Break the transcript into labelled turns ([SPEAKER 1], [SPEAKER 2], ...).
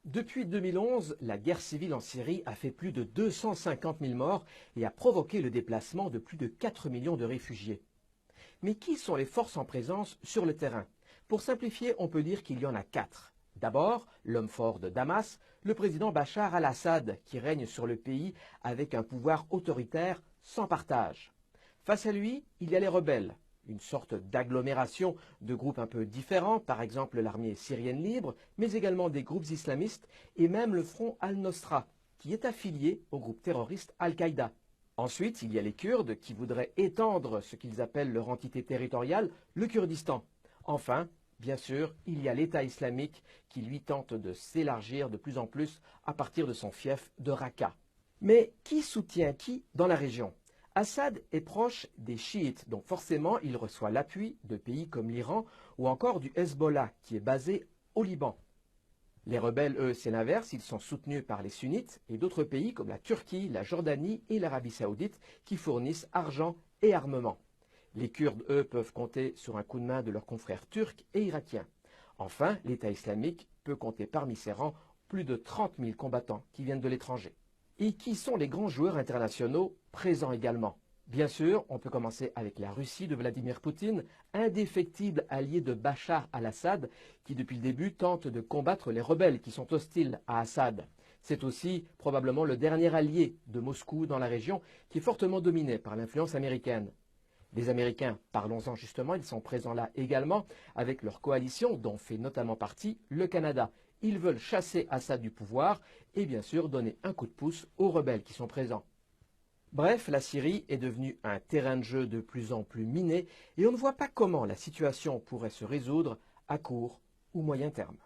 [SPEAKER 1] Depuis 2011, la guerre civile en Syrie a fait plus de 250 000 morts et a provoqué le déplacement de plus de 4 millions de réfugiés. Mais qui sont les forces en présence sur le terrain? Pour simplifier, on peut dire qu'il y en a 4. D'abord, l'homme fort de Damas, le président Bachar al-Assad, qui règne sur le pays avec un pouvoir autoritaire sans partage. Face à lui, il y a les rebelles, une sorte d'agglomération de groupes un peu différents, par exemple l'armée syrienne libre, mais également des groupes islamistes et même le front al-Nosra, qui est affilié au groupe terroriste Al-Qaïda. Ensuite, il y a les Kurdes qui voudraient étendre ce qu'ils appellent leur entité territoriale, le Kurdistan. Enfin, bien sûr, il y a l'État islamique qui lui tente de s'élargir de plus en plus à partir de son fief de Raqqa. Mais qui soutient qui dans la région? Assad est proche des chiites, donc forcément il reçoit l'appui de pays comme l'Iran ou encore du Hezbollah qui est basé au Liban. Les rebelles, eux, c'est l'inverse, ils sont soutenus par les sunnites et d'autres pays comme la Turquie, la Jordanie et l'Arabie saoudite qui fournissent argent et armement. Les Kurdes, eux, peuvent compter sur un coup de main de leurs confrères turcs et irakiens. Enfin, l'État islamique peut compter parmi ses rangs plus de 30 000 combattants qui viennent de l'étranger. Et qui sont les grands joueurs internationaux présents également? Bien sûr, on peut commencer avec la Russie de Vladimir Poutine, indéfectible allié de Bachar al-Assad, qui depuis le début tente de combattre les rebelles qui sont hostiles à Assad. C'est aussi probablement le dernier allié de Moscou dans la région, qui est fortement dominé par l'influence américaine. Les Américains, parlons-en justement, ils sont présents là également avec leur coalition dont fait notamment partie le Canada. Ils veulent chasser Assad du pouvoir et bien sûr donner un coup de pouce aux rebelles qui sont présents. Bref, la Syrie est devenue un terrain de jeu de plus en plus miné et on ne voit pas comment la situation pourrait se résoudre à court ou moyen terme.